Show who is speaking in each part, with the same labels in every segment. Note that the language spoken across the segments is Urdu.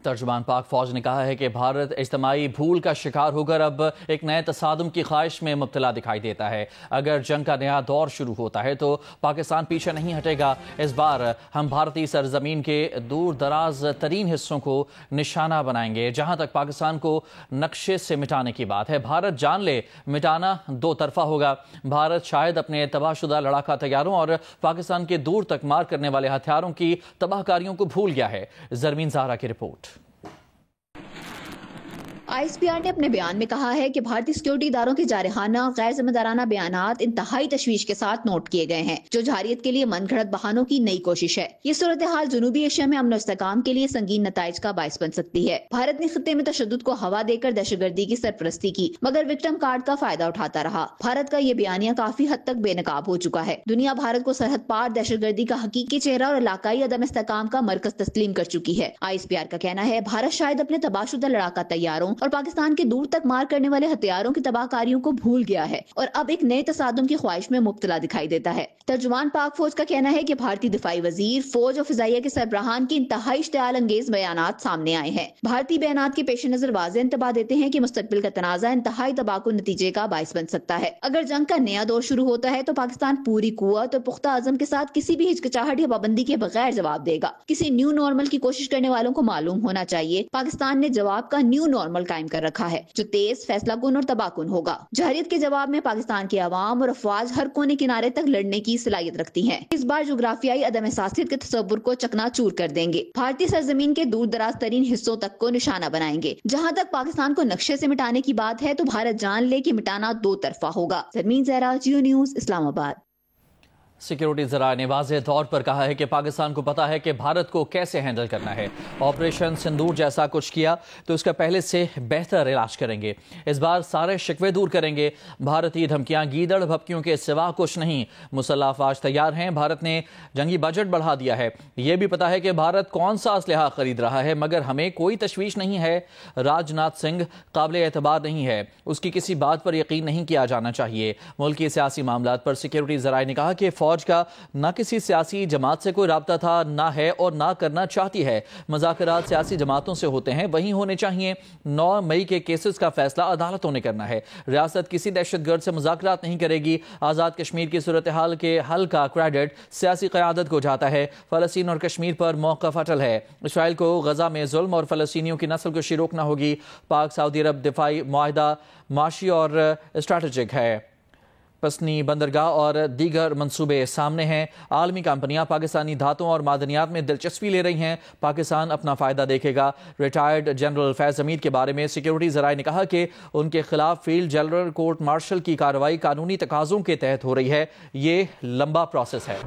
Speaker 1: ترجمان پاک فوج نے کہا ہے کہ بھارت اجتماعی بھول کا شکار ہو کر اب ایک نئے تصادم کی خواہش میں مبتلا دکھائی دیتا ہے۔ اگر جنگ کا نیا دور شروع ہوتا ہے تو پاکستان پیچھے نہیں ہٹے گا۔ اس بار ہم بھارتی سرزمین کے دور دراز ترین حصوں کو نشانہ بنائیں گے۔ جہاں تک پاکستان کو نقشے سے مٹانے کی بات ہے، بھارت جان لے مٹانا دو طرفہ ہوگا۔ بھارت شاید اپنے تباہ شدہ لڑاکا طیاروں اور پاکستان کے دور تک مار کرنے والے ہتھیاروں کی تباہ کاریوں کو بھول گیا ہے۔ زرمین زہرا کی رپورٹ۔
Speaker 2: ISPR نے اپنے بیان میں کہا ہے کہ بھارتی سیکورٹی اداروں کے جارحانہ اور غیر ذمہ دارانہ بیانات انتہائی تشویش کے ساتھ نوٹ کیے گئے ہیں، جو جارحیت کے لیے من گھڑت بہانوں کی نئی کوشش ہے۔ یہ صورتحال جنوبی ایشیا میں امن و استحکام کے لیے سنگین نتائج کا باعث بن سکتی ہے۔ بھارت نے خطے میں تشدد کو ہوا دے کر دہشت گردی کی سرپرستی کی، مگر وکٹم کارڈ کا فائدہ اٹھاتا رہا۔ بھارت کا یہ بیانیہ کافی حد تک بے نقاب ہو چکا ہے۔ دنیا بھارت کو سرحد پار دہشت گردی کا حقیقی چہرہ اور علاقائی عدم استحکام کا مرکز تسلیم کر چکی ہے۔ ISPR کا کہنا ہے بھارت شاید اپنے تباہ شدہ لڑاکا طیاروں اور پاکستان کے دور تک مار کرنے والے ہتھیاروں کی تباہ کاریوں کو بھول گیا ہے اور اب ایک نئے تصادم کی خواہش میں مبتلا دکھائی دیتا ہے۔ ترجمان پاک فوج کا کہنا ہے کہ بھارتی دفاعی وزیر، فوج اور فضائیہ کے سربراہان کی انتہائی اشتعال انگیز بیانات سامنے آئے ہیں۔ بھارتی بیانات کے پیش نظر واضح انتباہ دیتے ہیں کہ مستقبل کا تنازع انتہائی تباہ نتیجے کا باعث بن سکتا ہے۔ اگر جنگ کا نیا دور شروع ہوتا ہے تو پاکستان پوری قوت اور پختہ عزم کے ساتھ کسی بھی ہچکچاہٹ یا پابندی کے بغیر جواب دے گا۔ کسی نیو نارمل کی کوشش کرنے والوں کو معلوم ہونا چاہیے پاکستان نے جواب کا نیو نارمل قائم کر رکھا ہے، جو تیز، فیصلہ کن اور تباہ کن ہوگا۔ جارحیت کے جواب میں پاکستان کے عوام اور افواج ہر کونے کنارے تک لڑنے کی صلاحیت رکھتی ہیں۔ اس بار جغرافیائی عدم حساسیت کے تصور کو چکنا چور کر دیں گے۔ بھارتی سرزمین کے دور دراز ترین حصوں تک کو نشانہ بنائیں گے۔ جہاں تک پاکستان کو نقشے سے مٹانے کی بات ہے تو بھارت جان لے کہ مٹانا دو طرفہ ہوگا۔ زرمین زہرا، جیو نیوز، اسلام آباد۔
Speaker 1: سیکیورٹی ذرائع نے واضح طور پر کہا ہے کہ پاکستان کو پتا ہے کہ بھارت کو کیسے ہینڈل کرنا ہے۔ آپریشن سندور جیسا کچھ کیا تو اس کا پہلے سے بہتر علاج کریں گے۔ اس بار سارے شکوے دور کریں گے۔ بھارتی دھمکیاں گیدڑ بھپکیوں کے سوا کچھ نہیں۔ مسلح افواج تیار ہیں۔ بھارت نے جنگی بجٹ بڑھا دیا ہے۔ یہ بھی پتا ہے کہ بھارت کون سا اسلحہ خرید رہا ہے، مگر ہمیں کوئی تشویش نہیں ہے۔ راجناتھ سنگھ قابل اعتبار نہیں ہے، اس کی کسی بات پر یقین نہیں کیا جانا چاہیے۔ ملکی سیاسی معاملات پر سیکیورٹی ذرائع نے کہا کہ فوج کا نہ کسی سیاسی جماعت سے کوئی رابطہ تھا، نہ ہے اور نہ کرنا چاہتی ہے۔ مذاکرات سیاسی جماعتوں سے ہوتے ہیں، وہیں ہونے چاہیے۔ 9 مئی کے کیسز کا فیصلہ عدالتوں نے کرنا ہے۔ ریاست کسی دہشت گرد سے مذاکرات نہیں کرے گی۔ آزاد کشمیر کی صورتحال کے حل کا کریڈٹ سیاسی قیادت کو جاتا ہے۔ فلسطین اور کشمیر پر موقف اٹل ہے۔ اسرائیل کو غزہ میں ظلم اور فلسطینیوں کی نسل کشی روکنا ہوگی۔ پاک سعودی عرب دفاعی معاہدہ معاشی اور اسٹریٹجک ہے۔ پسنی بندرگاہ اور دیگر منصوبے سامنے ہیں۔ عالمی کمپنیاں پاکستانی دھاتوں اور معدنیات میں دلچسپی لے رہی ہیں۔ پاکستان اپنا فائدہ دیکھے گا۔ ریٹائرڈ جنرل فیض حمید کے بارے میں سیکیورٹی ذرائع نے کہا کہ ان کے خلاف فیلڈ جنرل کورٹ مارشل کی کارروائی قانونی تقاضوں کے تحت ہو رہی ہے۔ یہ لمبا پروسیس ہے۔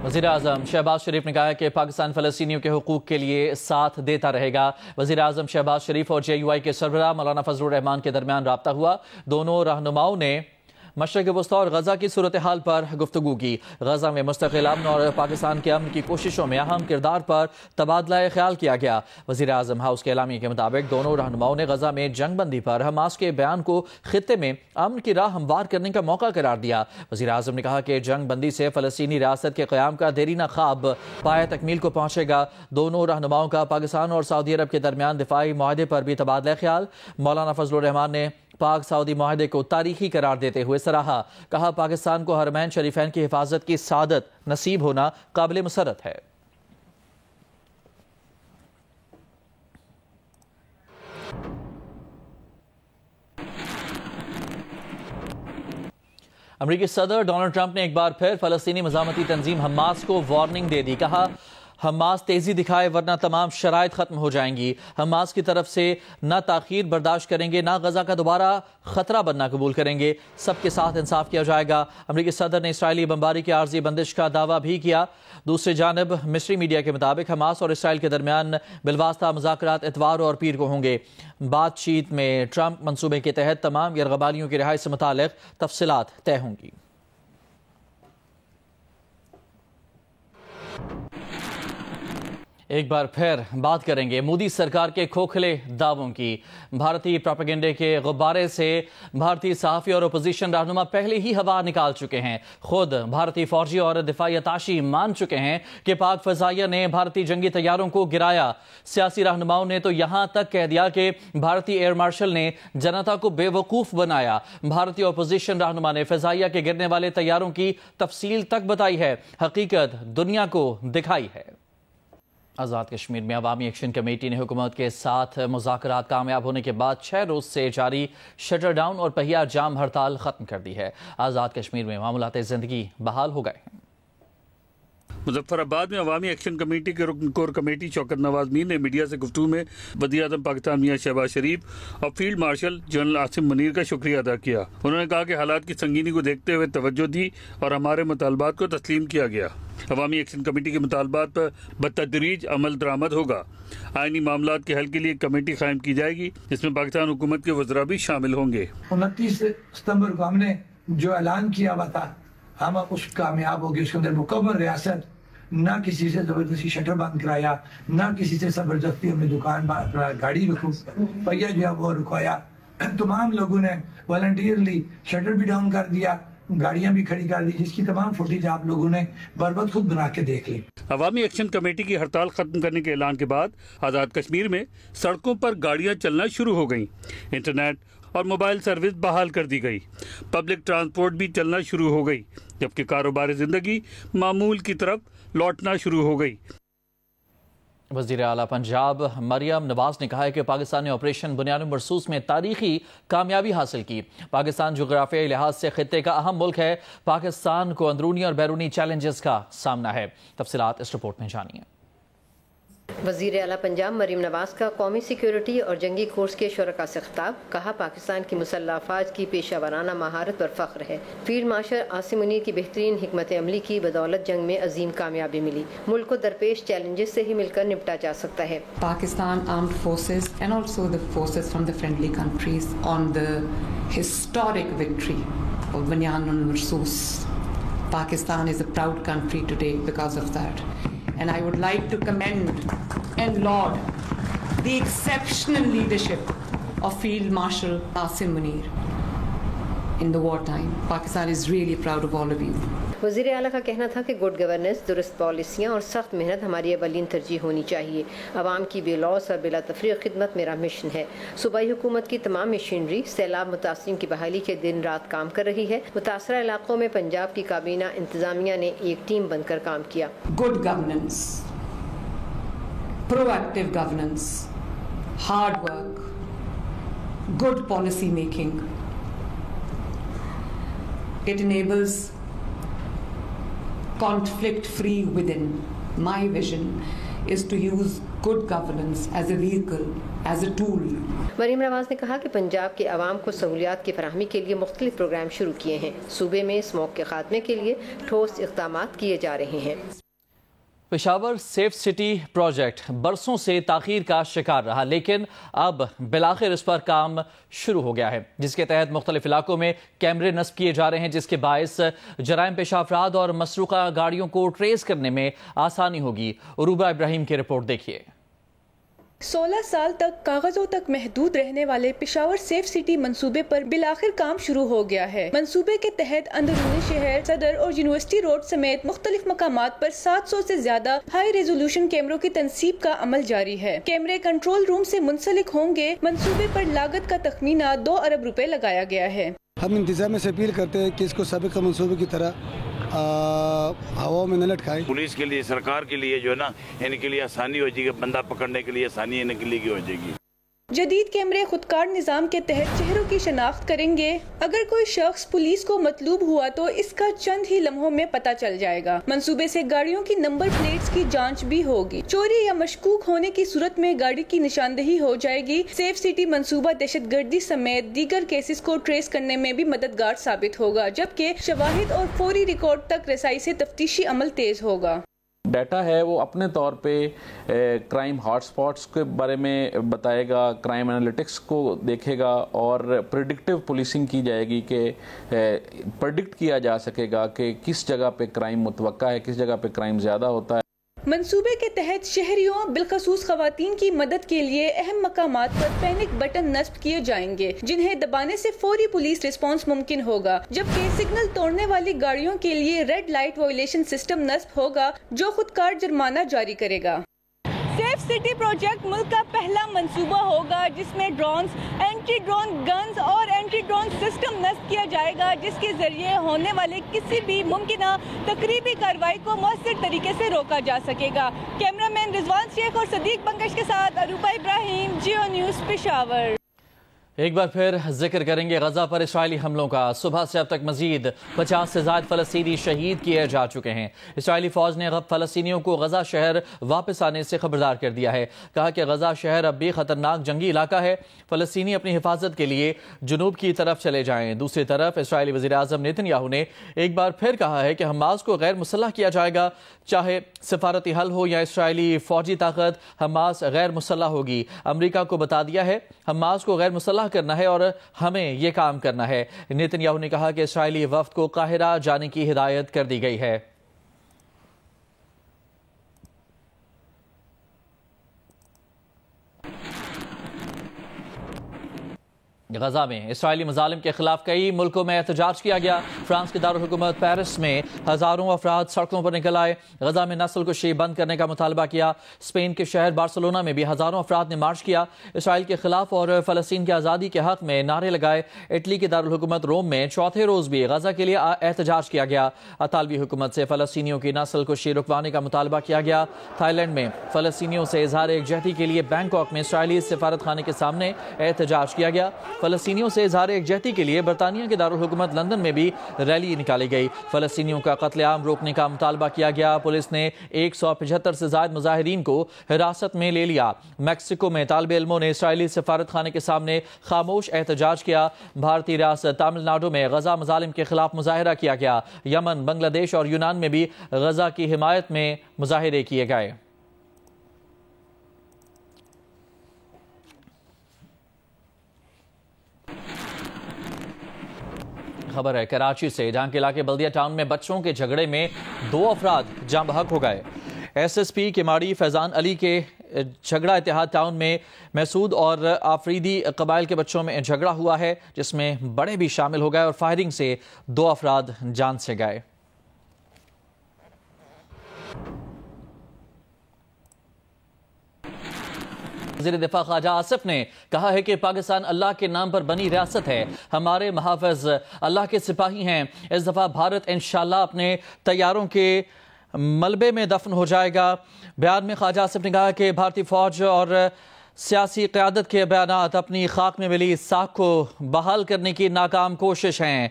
Speaker 1: وزیر اعظم شہباز شریف نے کہا ہے کہ پاکستان فلسطینیوں کے حقوق کے لیے ساتھ دیتا رہے گا۔ وزیر اعظم شہباز شریف اور JUI کے سربراہ مولانا فضل الرحمان کے درمیان رابطہ ہوا۔ دونوں رہنماؤں نے مشرق وسطی اور غزہ کی صورتحال پر گفتگو کی۔ غزہ میں مستقل امن اور پاکستان کے امن کی کوششوں میں اہم کردار پر تبادلہ خیال کیا گیا۔ وزیر اعظم ہاؤس کے اعلامیے کے مطابق دونوں رہنماؤں نے غزہ میں جنگ بندی پر حماس کے بیان کو خطے میں امن کی راہ ہموار کرنے کا موقع قرار دیا۔ وزیر اعظم نے کہا کہ جنگ بندی سے فلسطینی ریاست کے قیام کا دیرینہ خواب پایہ تکمیل کو پہنچے گا۔ دونوں رہنماؤں کا پاکستان اور سعودی عرب کے درمیان دفاعی معاہدے پر بھی تبادلہ خیال۔ مولانا فضل الرحمان نے پاک سعودی معاہدے کو تاریخی قرار دیتے ہوئے سراہا۔ کہا پاکستان کو حرمین شریفین کی حفاظت کی سعادت نصیب ہونا قابل مسرت ہے۔ امریکی صدر ڈونلڈ ٹرمپ نے ایک بار پھر فلسطینی مزاحمتی تنظیم حماس کو وارننگ دے دی۔ کہا حماس تیزی دکھائے ورنہ تمام شرائط ختم ہو جائیں گی۔ حماس کی طرف سے نہ تاخیر برداشت کریں گے، نہ غزہ کا دوبارہ خطرہ بننا قبول کریں گے۔ سب کے ساتھ انصاف کیا جائے گا۔ امریکی صدر نے اسرائیلی بمباری کی عارضی بندش کا دعویٰ بھی کیا۔ دوسری جانب مصری میڈیا کے مطابق حماس اور اسرائیل کے درمیان بالواسطہ مذاکرات اتوار اور پیر کو ہوں گے۔ بات چیت میں ٹرمپ منصوبے کے تحت تمام یرغمالیوں کی رہائی سے متعلق تفصیلات طے ہوں گی۔ ایک بار پھر بات کریں گے مودی سرکار کے کھوکھلے دعووں کی۔ بھارتی پروپیگنڈے کے غبارے سے بھارتی صحافی اور اپوزیشن رہنما پہلے ہی ہوا نکال چکے ہیں۔ خود بھارتی فوجی اور دفاعی اتاشی مان چکے ہیں کہ پاک فضائیہ نے بھارتی جنگی طیاروں کو گرایا۔ سیاسی رہنماؤں نے تو یہاں تک کہہ دیا کہ بھارتی ایئر مارشل نے جنتا کو بے وقوف بنایا۔ بھارتی اپوزیشن رہنما نے فضائیہ کے گرنے والے طیاروں کی تفصیل تک بتائی ہے، حقیقت دنیا کو دکھائی ہے۔ آزاد کشمیر میں عوامی ایکشن کمیٹی نے حکومت کے ساتھ مذاکرات کامیاب ہونے کے بعد 6 روز سے جاری شٹر ڈاؤن اور پہیہ جام ہڑتال ختم کر دی ہے۔ آزاد کشمیر میں معاملات زندگی بحال ہو گئے ہیں۔
Speaker 3: مظفر آباد میں عوامی ایکشن کمیٹی کے رکن کور کمیٹی شوکت نواز میر نے میڈیا سے گفتگو میں وزیر اعظم پاکستان میاں شہباز شریف اور field marshal general Asim Munir کا شکریہ ادا کیا۔ انہوں نے کہا کہ حالات کی سنگینی کو دیکھتے ہوئے توجہ دی اور ہمارے مطالبات کو تسلیم کیا گیا۔ عوامی ایکشن کمیٹی کے مطالبات پر بتدریج عمل درآمد ہوگا۔ آئینی معاملات کے حل کے لیے ایک کمیٹی قائم کی جائے گی جس میں پاکستان حکومت کے وزراء بھی شامل ہوں گے۔
Speaker 4: 29 ستمبر کو ہم نے جو اعلان کیا ہوا تھا ہم اس کامیاب ہو گئے۔ اس کے اندر مکمل ریاست، نہ کسی سے زبردستی شٹر بند کرایا، نہ کسی سے زبردستی ہم نے دکان گاڑی پہیہ جو ہے وہ رکوایا۔ تمام لوگوں نے والنٹیئرلی شٹر بھی ڈاؤن کر دیا، گاڑیاں بھی کھڑی کر دی، جس کی تمام فوٹیج آپ لوگوں نے برباد خود بنا کے دیکھ لی۔
Speaker 3: عوامی ایکشن کمیٹی کی ہڑتال ختم کرنے کے اعلان کے بعد آزاد کشمیر میں سڑکوں پر گاڑیاں چلنا شروع ہو گئیں۔ انٹرنیٹ اور موبائل سروس بحال کر دی گئی۔ پبلک ٹرانسپورٹ بھی چلنا شروع ہو گئی، جبکہ کاروبار زندگی معمول کی طرف لوٹنا شروع ہو گئی۔
Speaker 1: وزیر اعلیٰ پنجاب مریم نواز نے کہا ہے کہ پاکستان نے آپریشن بنیاد مرصوص میں تاریخی کامیابی حاصل کی۔ پاکستان جغرافیائی لحاظ سے خطے کا اہم ملک ہے۔ پاکستان کو اندرونی اور بیرونی چیلنجز کا سامنا ہے۔ تفصیلات اس رپورٹ میں جانیے۔
Speaker 5: وزیر اعلیٰ پنجاب مریم نواز کا قومی سیکیورٹی اور جنگی کورس کے شرکاء سے خطاب۔ کہا پاکستان کی مسلح افواج کی پیشہ ورانہ مہارت پر فخر ہے۔ فیلڈ مارشل عاصم منیر کی بہترین حکمت عملی کی بدولت جنگ میں عظیم کامیابی ملی۔ ملک کو درپیش چیلنجز سے ہی مل کر نپٹا جا سکتا ہے۔
Speaker 6: Pakistan armed forces and also the forces from the friendly countries on the historic victory of Banyan al-Marsus. Pakistan is a proud country today because of that. And I would like to commend and laud the exceptional leadership of Field Marshal Asim Munir in the wartime. Pakistan is really proud of all of you.
Speaker 5: وزیر اعلیٰ کا کہنا تھا کہ گڈ گورننس، درست پالیسیاں اور سخت محنت ہماری اولین ترجیح ہونی چاہیے۔ عوام کی بے لوث اور بلا تفریق خدمت میرا مشن ہے۔ صوبائی حکومت کی تمام مشینری سیلاب متاثرین کی بحالی کے دن رات کام کر رہی ہے۔ متاثرہ علاقوں میں پنجاب کی کابینہ انتظامیہ نے ایک ٹیم بن کر کام کیا۔
Speaker 6: Good governance, proactive governance, hard work, good policy making. It enables conflict free within. My vision is to use good governance as a vehicle, as a tool.
Speaker 5: Maryam Nawaz نے کہا کہ پنجاب کے عوام کو سہولیات کی فراہمی کے لیے مختلف پروگرام شروع کیے ہیں۔ صوبے میں اسموک کے خاتمے کے لیے ٹھوس اقدامات کیے جا رہے ہیں۔
Speaker 1: پشاور سیف سٹی پروجیکٹ برسوں سے تاخیر کا شکار رہا، لیکن اب بالآخر اس پر کام شروع ہو گیا ہے، جس کے تحت مختلف علاقوں میں کیمرے نصب کیے جا رہے ہیں، جس کے باعث جرائم پیشہ افراد اور مسروقہ گاڑیوں کو ٹریس کرنے میں آسانی ہوگی۔ عروبہ ابراہیم کی رپورٹ دیکھیے۔
Speaker 7: 16 سال تک کاغذوں تک محدود رہنے والے پشاور سیف سٹی منصوبے پر بالآخر کام شروع ہو گیا ہے۔ منصوبے کے تحت اندرونی شہر، صدر اور یونیورسٹی روڈ سمیت مختلف مقامات پر 700 سے زیادہ ہائی ریزولوشن کیمروں کی تنصیب کا عمل جاری ہے۔ کیمرے کنٹرول روم سے منسلک ہوں گے۔ منصوبے پر لاگت کا تخمینہ 2 ارب روپے لگایا گیا ہے۔
Speaker 8: ہم انتظامیہ سے اپیل کرتے ہیں کہ اس کو سابقہ منصوبے کی طرح ہوا میں نہ لٹکائے۔
Speaker 9: پولیس کے لیے، سرکار کے لیے جو ہے نا، ان کے لیے آسانی ہو جائے گی، بندہ پکڑنے کے لیے آسانی ان کے لیے ہو جائے گی۔
Speaker 7: جدید کیمرے خودکار نظام کے تحت چہروں کی شناخت کریں گے۔ اگر کوئی شخص پولیس کو مطلوب ہوا تو اس کا چند ہی لمحوں میں پتہ چل جائے گا۔ منصوبے سے گاڑیوں کی نمبر پلیٹس کی جانچ بھی ہوگی۔ چوری یا مشکوک ہونے کی صورت میں گاڑی کی نشاندہی ہو جائے گی۔ سیف سٹی منصوبہ دہشت گردی سمیت دیگر کیسز کو ٹریس کرنے میں بھی مددگار ثابت ہوگا، جبکہ شواہد اور فوری ریکارڈ تک رسائی سے تفتیشی عمل تیز ہوگا۔
Speaker 10: ڈیٹا ہے وہ اپنے طور پہ کرائم ہاٹ سپاٹس کے بارے میں بتائے گا، کرائم انالیٹکس کو دیکھے گا اور پریڈکٹیو پولیسنگ کی جائے گی کہ پریڈکٹ کیا جا سکے گا کہ کس جگہ پہ کرائم متوقع ہے، کس جگہ پہ کرائم زیادہ ہوتا ہے۔
Speaker 7: منصوبے کے تحت شہریوں بالخصوص خواتین کی مدد کے لیے اہم مقامات پر پینک بٹن نصب کیے جائیں گے جنہیں دبانے سے فوری پولیس رسپانس ممکن ہوگا، جبکہ سگنل توڑنے والی گاڑیوں کے لیے ریڈ لائٹ وائلیشن سسٹم نصب ہوگا جو خودکار جرمانہ جاری کرے گا۔ سیف سٹی پروجیکٹ ملک کا پہلا منصوبہ ہوگا جس میں ڈرونز، اینٹی ڈرون گنز اور اینٹی ڈرون سسٹم نصب کیا جائے گا، جس کے ذریعے ہونے والے کسی بھی ممکنہ تقریبی کارروائی کو مؤثر طریقے سے روکا جا سکے گا۔ کیمرہ مین رضوان شیخ اور صدیق بنگش کے ساتھ اروپا ابراہیم، جیو نیوز، پشاور۔
Speaker 1: ایک بار پھر ذکر کریں گے غزہ پر اسرائیلی حملوں کا۔ صبح سے اب تک مزید 50 سے زائد فلسطینی شہید کیے جا چکے ہیں۔ اسرائیلی فوج نے فلسطینیوں کو غزہ شہر واپس آنے سے خبردار کر دیا ہے، کہا کہ غزہ شہر اب بھی خطرناک جنگی علاقہ ہے، فلسطینی اپنی حفاظت کے لیے جنوب کی طرف چلے جائیں۔ دوسری طرف اسرائیلی وزیر اعظم نیتن یاہو نے ایک بار پھر کہا ہے کہ حماس کو غیر مسلح کیا جائے گا، چاہے سفارتی حل ہو یا اسرائیلی فوجی طاقت، حماس غیر مسلح ہوگی۔ امریکہ کو بتا دیا ہے حماس کو غیر مسلح کرنا ہے اور ہمیں یہ کام کرنا ہے۔ نیتن یاہو نے کہا کہ اسرائیلی وفد کو قاہرہ جانے کی ہدایت کر دی گئی ہے۔ غزہ میں اسرائیلی مظالم کے خلاف کئی ملکوں میں احتجاج کیا گیا۔ فرانس کے دارالحکومت پیرس میں ہزاروں افراد سڑکوں پر نکل آئے، غزہ میں نسل کشی بند کرنے کا مطالبہ کیا۔ اسپین کے شہر بارسلونا میں بھی ہزاروں افراد نے مارچ کیا، اسرائیل کے خلاف اور فلسطین کی آزادی کے حق میں نعرے لگائے۔ اٹلی کے دارالحکومت روم میں چوتھے روز بھی غزہ کے لیے احتجاج کیا گیا۔ اطالوی حکومت سے فلسطینیوں کی نسل کشی رکوانے کا مطالبہ کیا گیا۔ تھائی لینڈ میں فلسطینیوں سے اظہار یکجہتی کے لیے بینکاک میں اسرائیلی سفارت خانے کے سامنے احتجاج کیا گیا۔ فلسطینیوں سے اظہار یکجہتی کے لیے برطانیہ کے دارالحکومت لندن میں بھی ریلی نکالی گئی۔ فلسطینیوں کا قتل عام روکنے کا مطالبہ کیا گیا۔ پولیس نے 175 سے زائد مظاہرین کو حراست میں لے لیا۔ میکسیکو میں طالب علموں نے اسرائیلی سفارت خانے کے سامنے خاموش احتجاج کیا۔ بھارتی ریاست تامل ناڈو میں غزہ مظالم کے خلاف مظاہرہ کیا گیا۔ یمن، بنگلہ دیش اور یونان میں بھی غزہ کی حمایت میں مظاہرے کیے گئے۔ خبر ہے کراچی سے، جہاں کے علاقے بلدیہ ٹاؤن میں بچوں کے جھگڑے میں 2 افراد جاں بحق ہو گئے۔ ایس ایس پی کیماڑی فیضان علی کے جھگڑا اتحاد ٹاؤن میں محسود اور آفریدی قبائل کے بچوں میں جھگڑا ہوا ہے، جس میں بڑے بھی شامل ہو گئے اور فائرنگ سے 2 افراد جان سے گئے۔ وزیر دفاع خواجہ آصف نے کہا ہے کہ پاکستان اللہ کے نام پر بنی ریاست ہے، ہمارے محافظ اللہ کے سپاہی ہیں۔ اس دفعہ بھارت انشاءاللہ اپنے طیاروں کے ملبے میں دفن ہو جائے گا۔ بیان میں خواجہ آصف نے کہا کہ بھارتی فوج اور سیاسی قیادت کے بیانات اپنی خاک میں ملی ساکھ کو بحال کرنے کی ناکام کوشش ہیں۔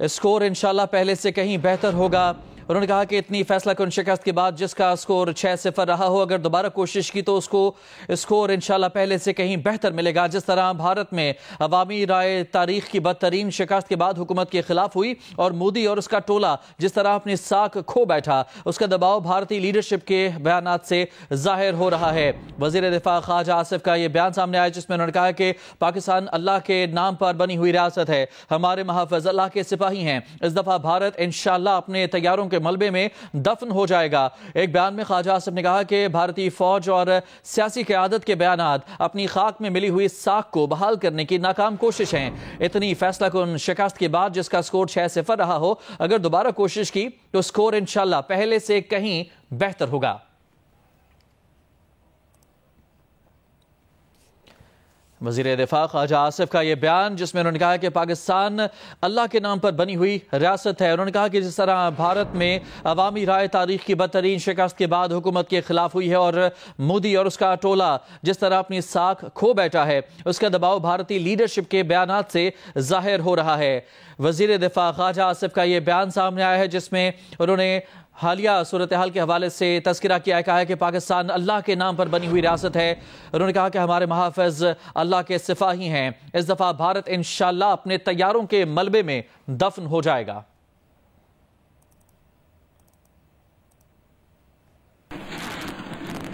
Speaker 1: اسکور انشاءاللہ پہلے سے کہیں بہتر ہوگا۔ انہوں نے کہا کہ اتنی فیصلہ کن شکست کے بعد جس کا اسکور 6-0 رہا ہو، اگر دوبارہ کوشش کی تو اس کو اسکور انشاءاللہ پہلے سے کہیں بہتر ملے گا۔ جس طرح بھارت میں عوامی رائے تاریخ کی بدترین شکست کے بعد حکومت کے خلاف ہوئی اور مودی اور اس کا ٹولہ جس طرح اپنی ساکھ کھو بیٹھا، اس کا دباؤ بھارتی لیڈرشپ کے بیانات سے ظاہر ہو رہا ہے۔ وزیر دفاع خواجہ آصف کا یہ بیان سامنے آیا جس میں انہوں نے کہا کہ پاکستان اللہ کے نام پر بنی ہوئی ریاست ہے، ہمارے محافظ اللہ کے سپاہی ہیں۔ اس دفعہ بھارت انشاءاللہ اپنے طیاروں کے ملبے میں دفن ہو جائے گا۔ ایک بیان میں خواجہ آصف نے کہا کہ بھارتی فوج اور سیاسی قیادت کے بیانات اپنی خاک میں ملی ہوئی ساکھ کو بحال کرنے کی ناکام کوشش ہیں۔ اتنی فیصلہ کن شکست کے بعد جس کا اسکور 6-0 رہا ہو، اگر دوبارہ کوشش کی تو اسکور انشاءاللہ پہلے سے کہیں بہتر ہوگا۔ وزیر دفاع خواجہ آصف کا یہ بیان جس میں انہوں نے کہا کہ پاکستان اللہ کے نام پر بنی ہوئی ریاست ہے۔ انہوں نے کہا کہ جس طرح بھارت میں عوامی رائے تاریخ کی بدترین شکست کے بعد حکومت کے خلاف ہوئی ہے اور مودی اور اس کا ٹولہ جس طرح اپنی ساکھ کھو بیٹھا ہے، اس کا دباؤ بھارتی لیڈرشپ کے بیانات سے ظاہر ہو رہا ہے۔ وزیر دفاع خواجہ آصف کا یہ بیان سامنے آیا ہے جس میں انہوں نے حالیہ صورتحال کے حوالے سے تذکرہ کیا ہے، کہا ہے کہ پاکستان اللہ کے نام پر بنی ہوئی ریاست ہے۔ انہوں نے کہا کہ ہمارے محافظ اللہ کے سپاہی ہیں۔ اس دفعہ بھارت انشاءاللہ اپنے طیاروں کے ملبے میں دفن ہو جائے گا۔